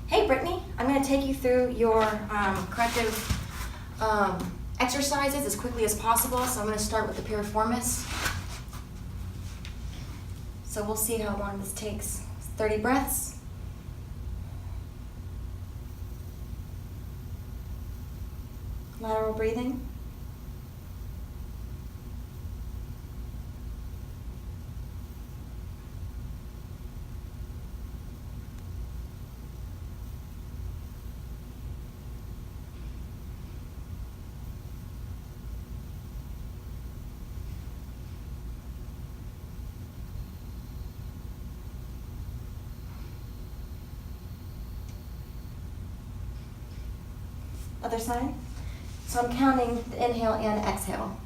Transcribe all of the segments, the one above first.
Hey Brittany, I'm going to take you through your corrective exercises as quickly as possible. So I'm going to start with the piriformis. So we'll see how long this takes. 30 breaths. Lateral breathing. Other side. So I'm counting the inhale and exhale.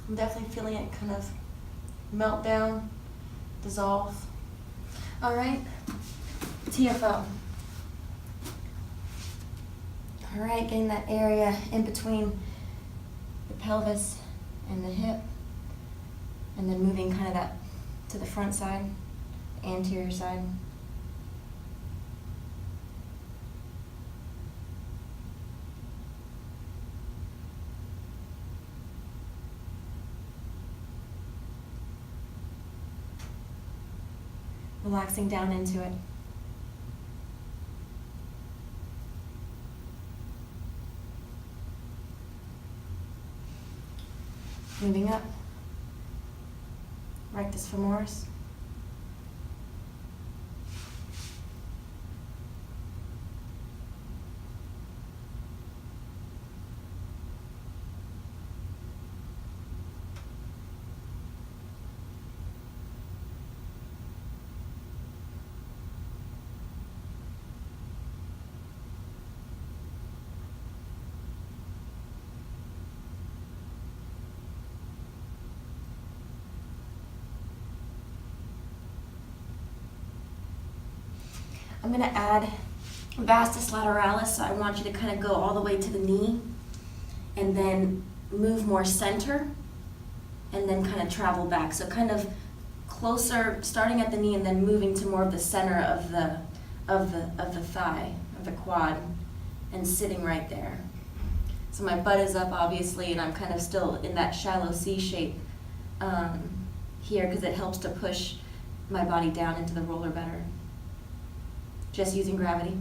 I'm definitely feeling it kind of melt down, dissolve. All right, TFO. All right, getting that area in between the pelvis and the hip, and then moving kind of that to the front side, the anterior side. Relaxing down into it. Moving up. Rectus femoris. I'm going to add vastus lateralis, so I want you to kind of go all the way to the knee and then move more center and then kind of travel back. So kind of closer, starting at the knee and then moving to more of the center of the thigh, of the quad, and sitting right there. So my butt is up obviously, and I'm kind of still in that shallow C shape here because it helps to push my body down into the roller better. Just using gravity.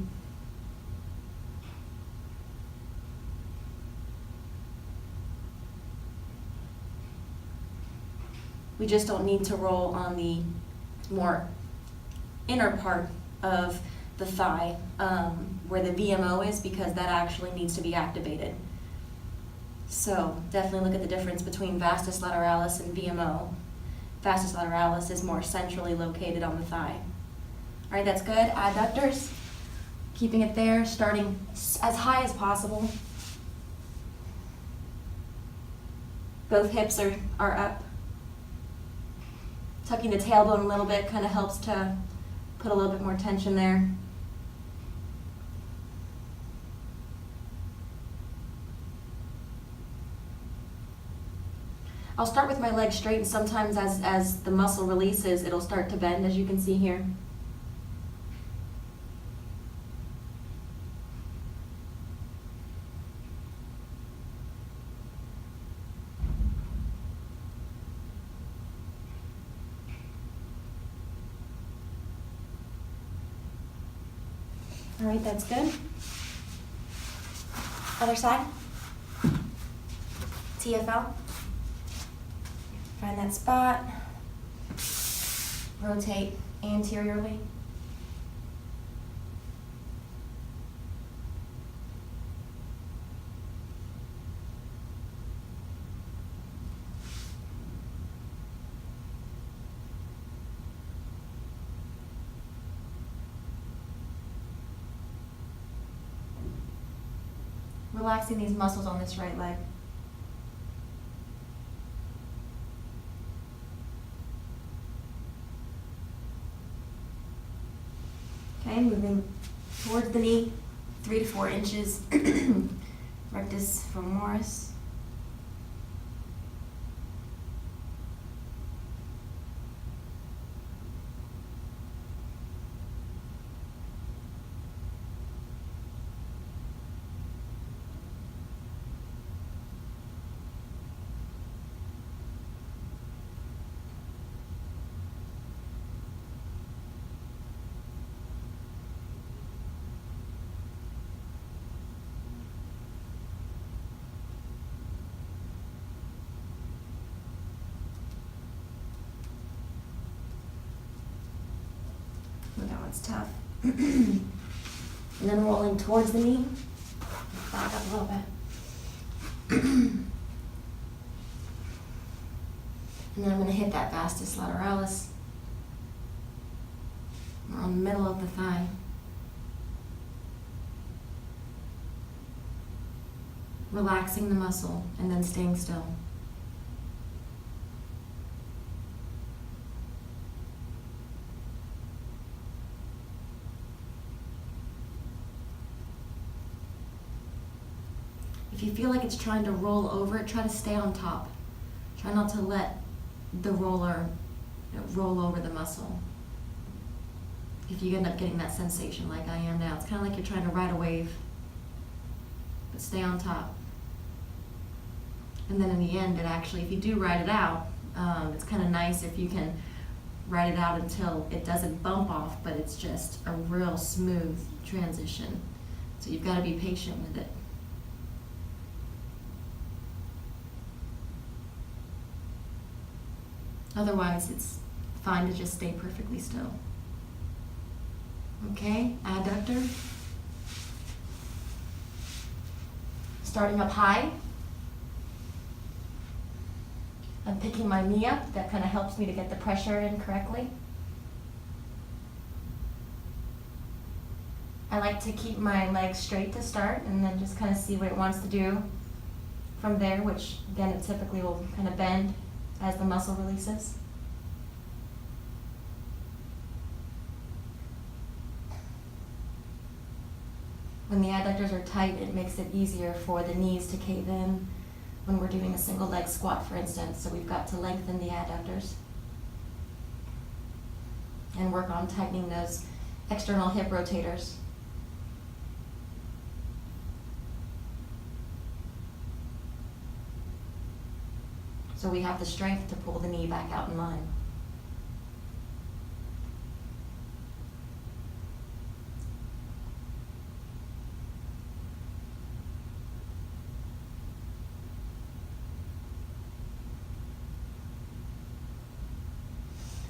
We just don't need to roll on the more inner part of the thigh where the VMO is, because that actually needs to be activated. So definitely look at the difference between vastus lateralis and VMO. Vastus lateralis is more centrally located on the thigh. All right, that's good. Adductors, keeping it there, starting as high as possible. Both hips are up. Tucking the tailbone a little bit kind of helps to put a little bit more tension there. I'll start with my legs straight, and sometimes as the muscle releases, it'll start to bend, as you can see here. All right, that's good. Other side. TFL. Find that spot. Rotate anteriorly. relaxing these muscles on this right leg. Okay, moving towards the knee, 3 to 4 inches, rectus femoris. That one's tough. And then rolling towards the knee. Back up a little bit. And then I'm going to hit that vastus lateralis. We're on the middle of the thigh. Relaxing the muscle and then staying still. If you feel like it's trying to roll over, try to stay on top. Try not to let the roller roll over the muscle. If you end up getting that sensation like I am now, it's kind of like you're trying to ride a wave, but stay on top. And then in the end, it actually, if you do ride it out, it's kind of nice if you can ride it out until it doesn't bump off, but it's just a real smooth transition. So you've got to be patient with it. Otherwise, it's fine to just stay perfectly still. Okay, adductor. Starting up high. I'm picking my knee up. That kind of helps me to get the pressure in correctly. I like to keep my legs straight to start and then just kind of see what it wants to do from there, which again, it typically will kind of bend as the muscle releases. When the adductors are tight, it makes it easier for the knees to cave in when we're doing a single leg squat, for instance. So we've got to lengthen the adductors and work on tightening those external hip rotators. So we have the strength to pull the knee back out in line.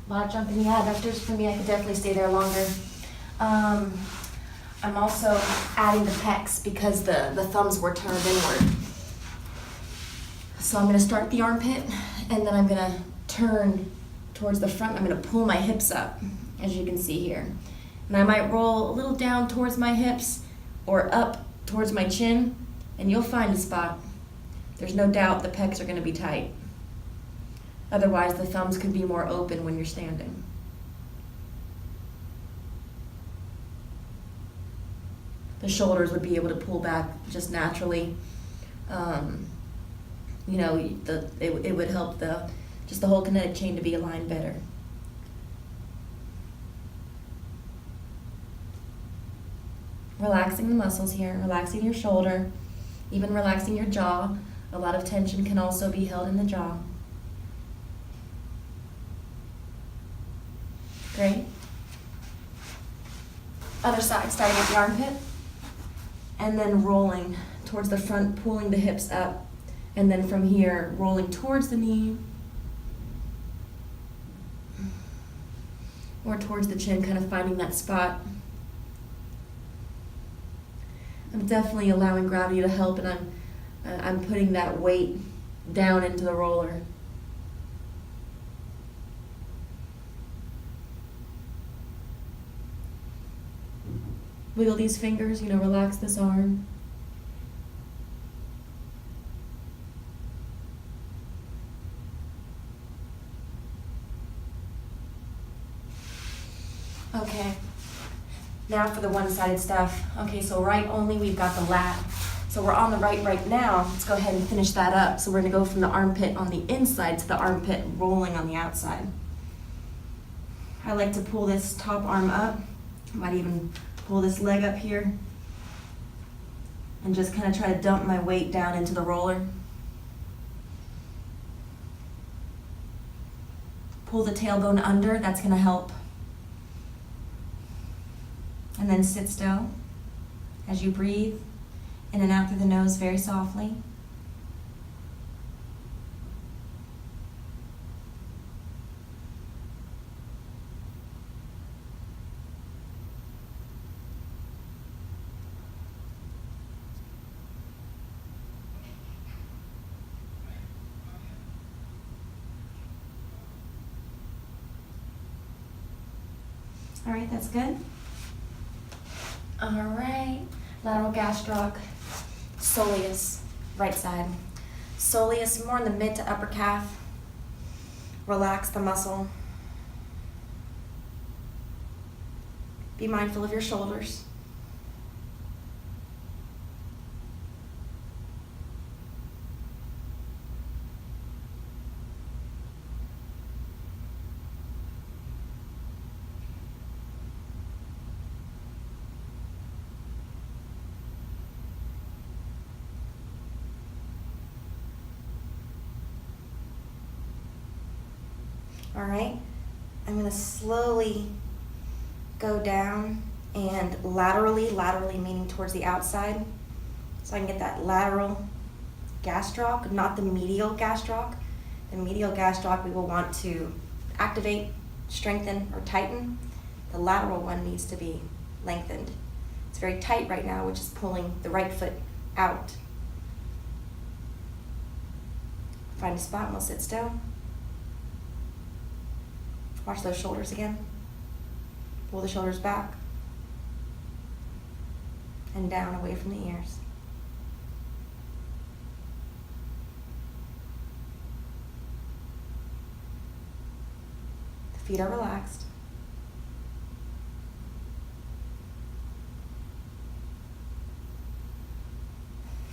A lot of jumping the adductors for me. I could definitely stay there longer. I'm also adding the pecs because the thumbs were turned inward. So I'm going to start the armpit, and then I'm going to turn towards the front. I'm going to pull my hips up, as you can see here. And I might roll a little down towards my hips or up towards my chin, and you'll find a spot. There's no doubt the pecs are going to be tight. Otherwise, the thumbs could be more open when you're standing. The shoulders would be able to pull back just naturally. You know, it would help the whole kinetic chain to be aligned better. Relaxing the muscles here, relaxing your shoulder, even relaxing your jaw. A lot of tension can also be held in the jaw. Great. Other side, starting at the armpit, and then rolling towards the front, pulling the hips up, and then from here, rolling towards the knee, or towards the chin, kind of finding that spot. I'm definitely allowing gravity to help, and I'm putting that weight down into the roller. Wiggle these fingers, relax this arm. Okay. Now for the one-sided stuff. Okay, so right only, we've got the lat. So we're on the right now. Let's go ahead and finish that up. So we're gonna go from the armpit on the inside to the armpit rolling on the outside. I like to pull this top arm up. I might even pull this leg up here and just kind of try to dump my weight down into the roller. Pull the tailbone under, that's gonna help. And then sit still as you breathe in and out through the nose very softly. All right, that's good. All right, lateral gastroc, soleus, right side. Soleus more in the mid to upper calf. Relax the muscle. Be mindful of your shoulders. All right, I'm gonna slowly go down and laterally meaning towards the outside. So I can get that lateral gastroc, not the medial gastroc. The medial gastroc we will want to activate, strengthen, or tighten. The lateral one needs to be lengthened. It's very tight right now, which is pulling the right foot out. Find a spot and we'll sit still. Watch those shoulders again. Pull the shoulders back and down away from the ears. The feet are relaxed.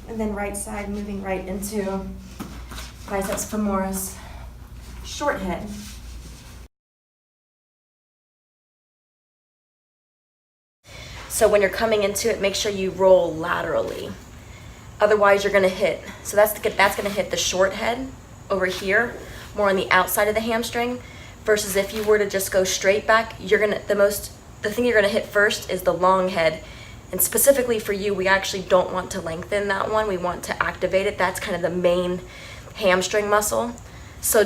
And then right side, moving right into biceps femoris, short head. So when you're coming into it, make sure you roll laterally. Otherwise you're gonna hit, so that's gonna hit the short head over here, more on the outside of the hamstring, versus if you were to just go straight back, the thing you're gonna hit first is the long head. And specifically for you, we actually don't want to lengthen that one. We want to activate it. That's kind of the main hamstring muscle. So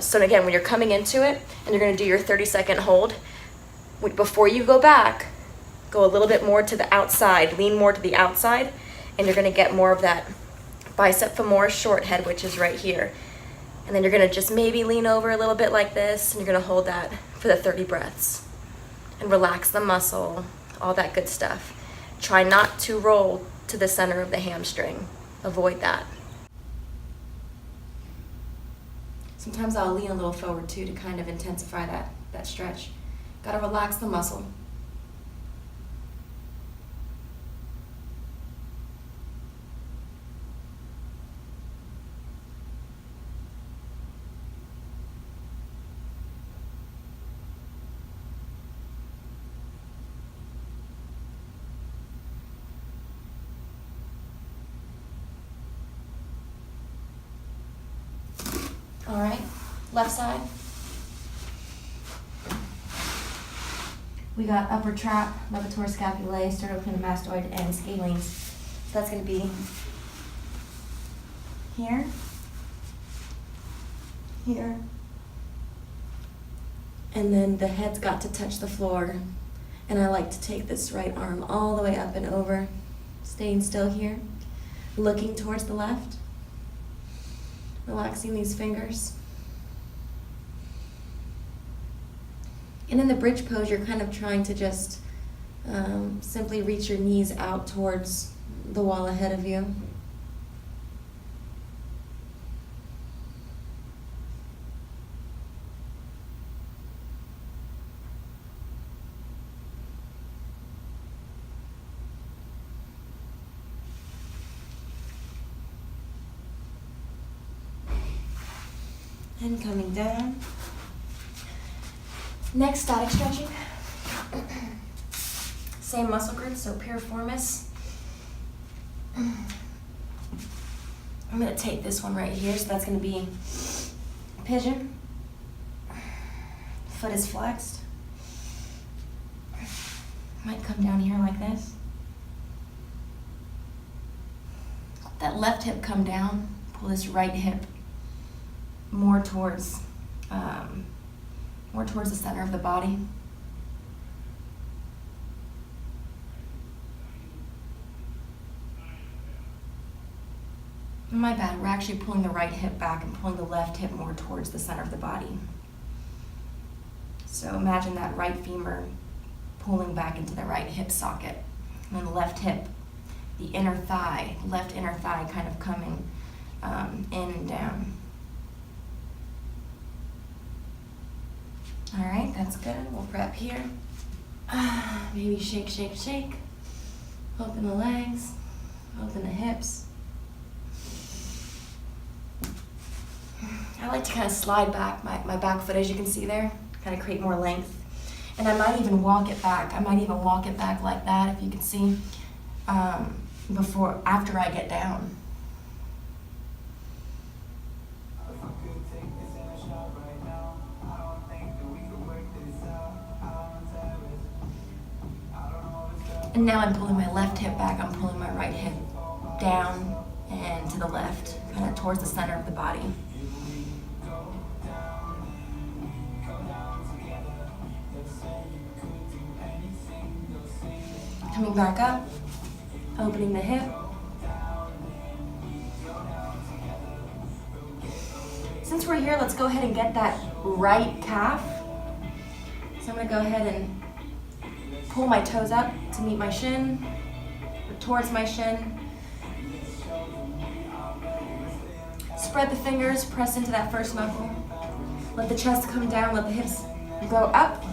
so again, when you're coming into it and you're gonna do your 30-second hold, before you go back, go a little bit more to the outside, lean more to the outside, and you're gonna get more of that bicep femoris short head, which is right here. And then you're gonna just maybe lean over a little bit like this, and you're gonna hold that for the 30 breaths. And relax the muscle, all that good stuff. Try not to roll to the center of the hamstring. Avoid that. Sometimes I'll lean a little forward too to kind of intensify that stretch. Gotta relax the muscle. All right, left side. We got upper trap, levator scapulae, sternocleidomastoid, and scalenes. So that's gonna be here, here, and then the head's got to touch the floor. And I like to take this right arm all the way up and over, staying still here, looking towards the left. Relaxing these fingers. And in the bridge pose, you're kind of trying to just simply reach your knees out towards the wall ahead of you. And coming down. Next, static stretching. Same muscle group, so piriformis. I'm gonna take this one right here, so that's gonna be pigeon. Foot is flexed. Might come down here like this. Let that left hip come down. Pull this right hip more towards the center of the body. My bad, we're actually pulling the right hip back and pulling the left hip more towards the center of the body. So imagine that right femur pulling back into the right hip socket. And then the left hip, the inner thigh, left inner thigh kind of coming in and down. All right, that's good. We'll prep here. Maybe shake, shake, shake. Open the legs, open the hips. I like to kind of slide back my back foot, as you can see there, kind of create more length. And I might even walk it back. I might even walk it back like that, if you can see, after I get down. And now I'm pulling my left hip back, I'm pulling my right hip down and to the left, kind of towards the center of the body. Coming back up, opening the hip. Since we're here, let's go ahead and get that right calf. So I'm gonna go ahead and pull my toes up to meet my shin, or towards my shin. Spread the fingers, press into that first knuckle. Let the chest come down, let the hips go up.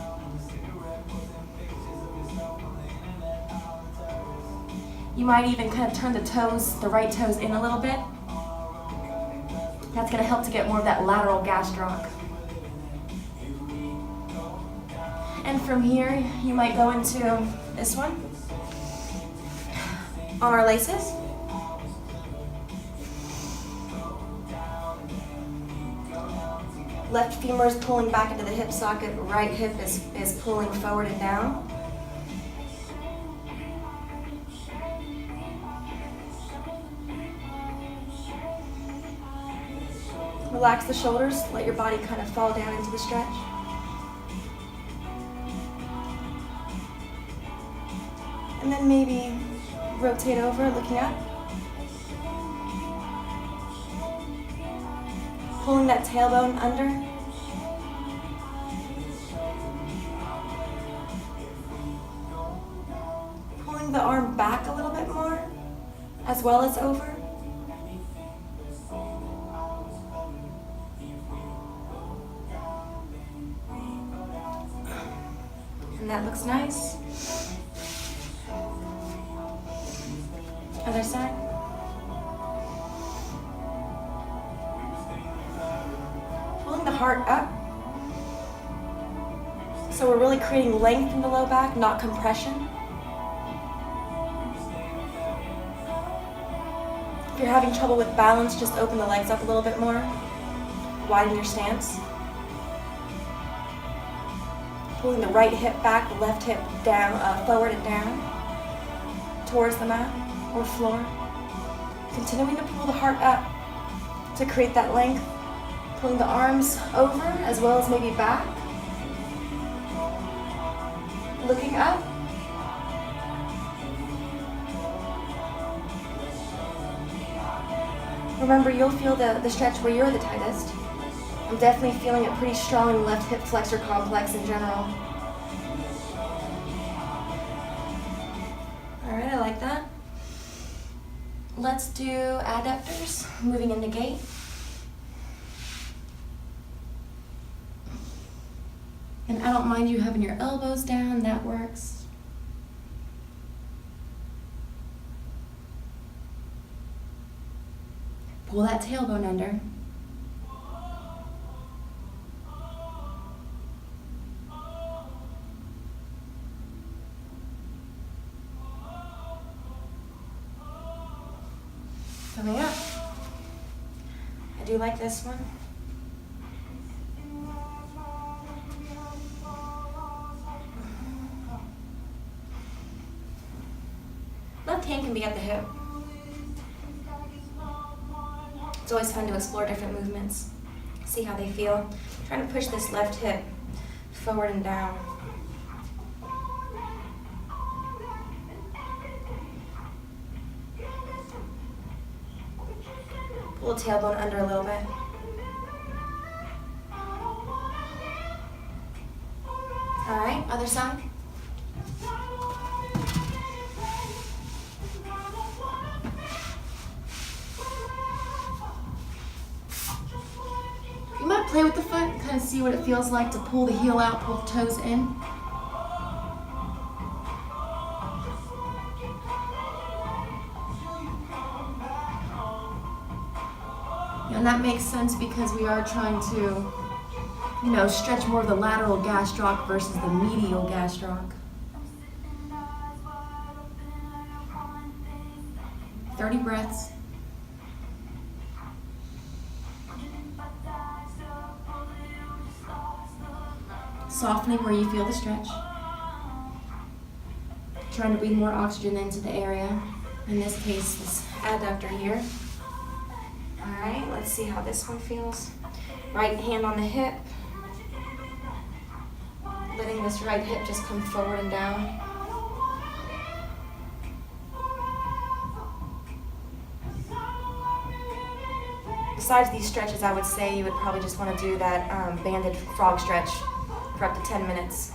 You might even kind of turn the right toes in a little bit. That's gonna help to get more of that lateral gastroc. And from here, you might go into this one. On our laces. Left femur is pulling back into the hip socket, right hip is pulling forward and down. Relax the shoulders, let your body kind of fall down into the stretch. And then maybe rotate over, looking up. Pulling that tailbone under. Pulling the arm back a little bit more, as well as over. And that looks nice. Other side. Pulling the heart up. So we're really creating length in the low back, not compression. If you're having trouble with balance, just open the legs up a little bit more. Widen your stance. Pulling the right hip back, the left hip down, forward and down, towards the mat or floor. Continuing to pull the heart up to create that length. Pulling the arms over as well as maybe back. Looking up. Remember, you'll feel the stretch where you're the tightest. I'm definitely feeling it pretty strong in the left hip flexor complex in general. All right, I like that. Let's do adductors, moving into gate. And I don't mind you having your elbows down, that works. Pull that tailbone under. Coming up. I do like this one. Left hand can be at the hip. It's always fun to explore different movements, see how they feel. I'm trying to push this left hip forward and down. Pull the tailbone under a little bit. All right, other side. You might play with the foot and kind of see what it feels like to pull the heel out, pull the toes in. And that makes sense because we are trying to, you know, stretch more of the lateral gastroc versus the medial gastroc. 30 breaths. Softening where you feel the stretch. Trying to breathe more oxygen into the area. In this case, this adductor here. All right, let's see how this one feels. Right hand on the hip. Letting this right hip just come forward and down. Besides these stretches, I would say you would probably just want to do that banded frog stretch for up to 10 minutes.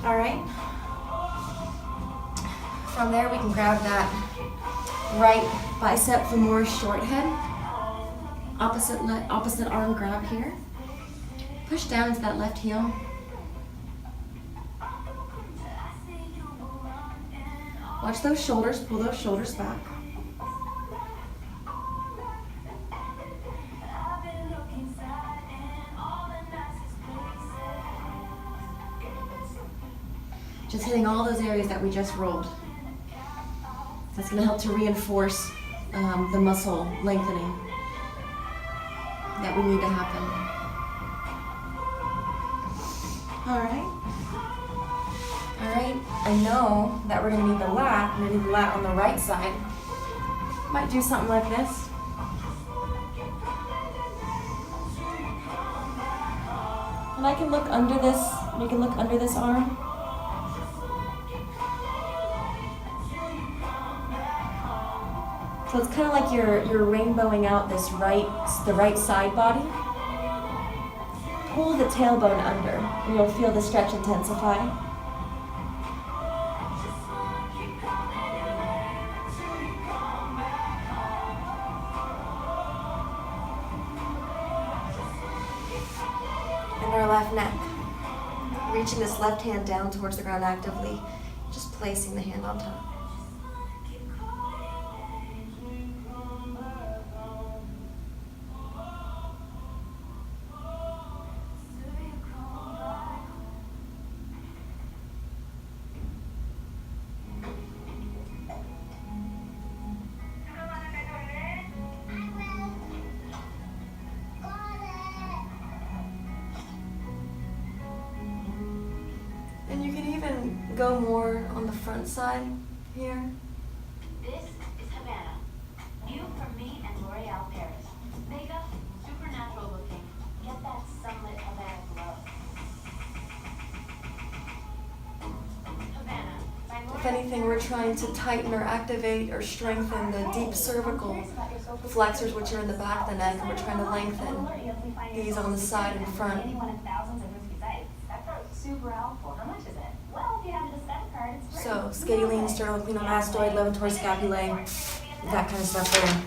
All right. From there, we can grab that right bicep femoris short head. Opposite arm grab here. Push down into that left heel. Watch those shoulders, pull those shoulders back. Just hitting all those areas that we just rolled. That's going to help to reinforce the muscle lengthening that we need to happen. All right, I know that we're gonna need the lat. We're gonna need the lat on the right side. Might do something like this. And I can look under this, you can look under this arm. So it's kind of like you're rainbowing out this the right side body. Pull the tailbone under, and you'll feel the stretch intensify. And our left neck. Reaching this left hand down towards the ground actively, just placing the hand on top. And you can even go more on the front side here. This is Havana. New from me and L'Oreal Paris. Makeup, supernatural looking. Get that sunlit Havana glow. Havana. by If L'Oreal anything, we're trying to tighten or activate or strengthen the deep cervical flexors, which are in the back of the neck, and we're trying to lengthen these on the side and front. Super helpful. How much is it? Well, if you have a discount card, it's free. So, scalene, sternocleidomastoid, levator scapulae, that kind of stuff there.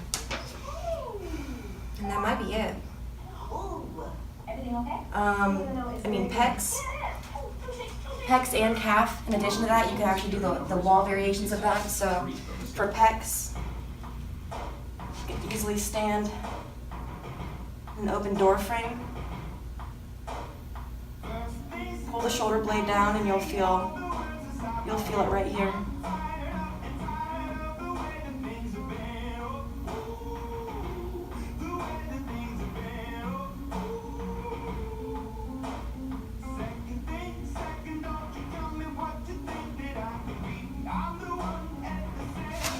And that might be it. Everything okay? Pecs and calf. In addition to that, you can actually do the wall variations of that. So, for pecs, you can easily stand an open door frame. Pull the shoulder blade down and you'll feel it right here.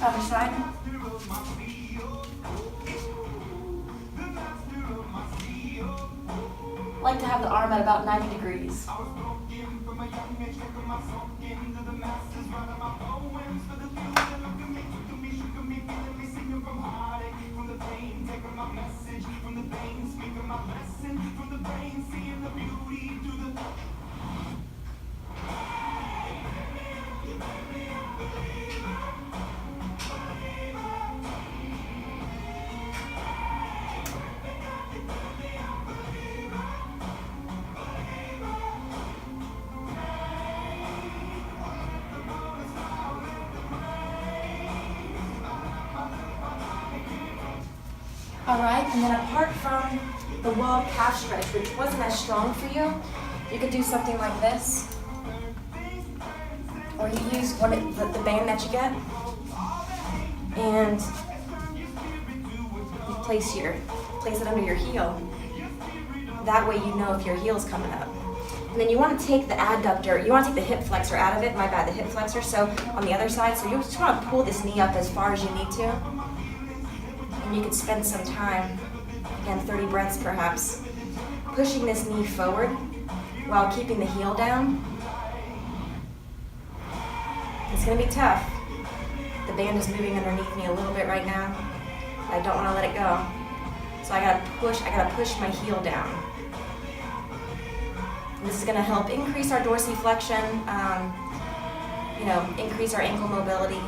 Other side. I like to have the arm at about 90 degrees. All right, and then apart from the wall calf stretch, which wasn't as strong for you, you could do something like this. Or you use the band that you get, and you place it under your heel. That way you know if your heel's coming up. And then you want to take the adductor, you want to take the hip flexor out of it, my bad, the hip flexor, so on the other side, so you just want to pull this knee up as far as you need to. And you could spend some time, again 30 breaths perhaps, pushing this knee forward while keeping the heel down. It's going to be tough. The band is moving underneath me a little bit right now. I don't want to let it go. So I gotta push my heel down. And this is going to help increase our dorsiflexion, increase our ankle mobility.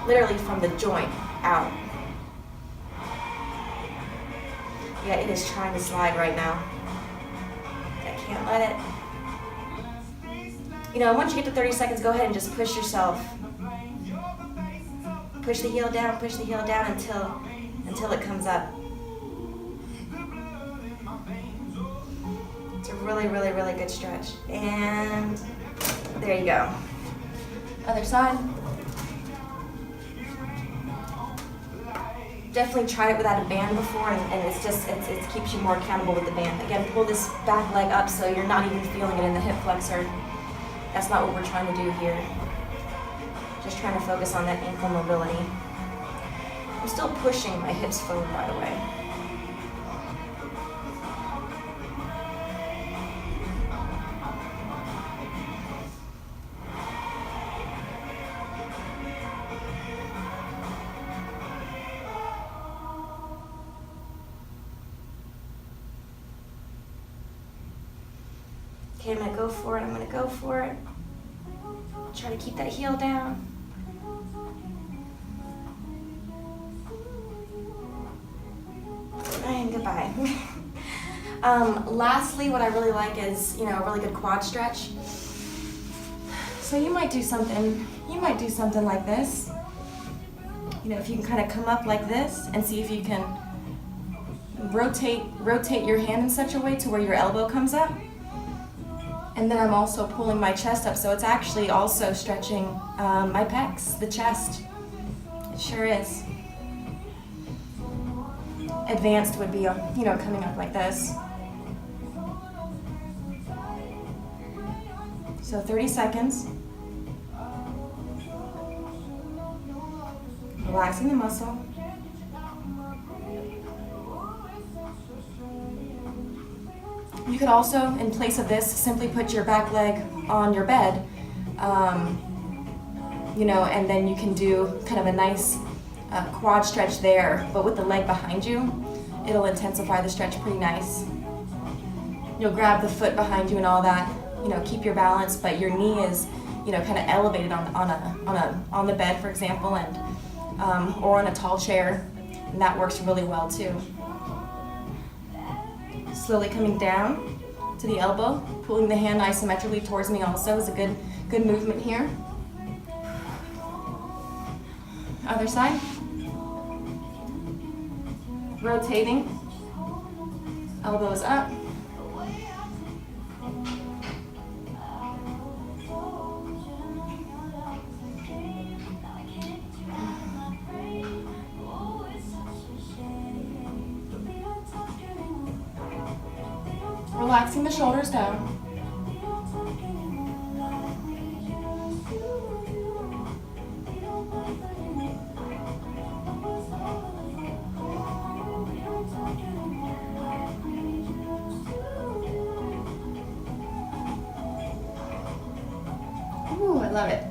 Literally from the joint out. Yeah, it is trying to slide right now. I can't let it. Once you get to 30 seconds, go ahead and just push yourself. Push the heel down until it comes up. It's a really, really, really good stretch. And there you go. Other side. Definitely tried it without a band before, and it keeps you more accountable with the band. Again, pull this back leg up so you're not even feeling it in the hip flexor. That's not what we're trying to do here. Just trying to focus on that ankle mobility. I'm still pushing my hips forward, by the way. Okay, I'm gonna go for it. Try to keep that heel down. And goodbye. Lastly, what I really like is, a really good quad stretch. So you might do something like this. If you can kind of come up like this and see if you can rotate your hand in such a way to where your elbow comes up. And then I'm also pulling my chest up, so it's actually also stretching my pecs, the chest. It sure is. Advanced would be, coming up like this. So 30 seconds. Relaxing the muscle. You could also, in place of this, simply put your back leg on your bed, and then you can do kind of a nice quad stretch there, but with the leg behind you, it'll intensify the stretch pretty nice. You'll grab the foot behind you and all that, keep your balance, but your knee is, kind of elevated on the bed, for example, and or on a tall chair, and that works really well too. Slowly coming down to the elbow, pulling the hand isometrically towards me also is a good movement here. Other side. rotating, elbows up. Relaxing the shoulders down. Ooh, I love it.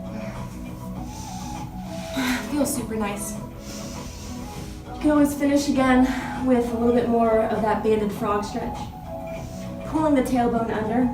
Feels super nice. You can always finish again with a little bit more of that banded frog stretch. Pulling the tailbone under.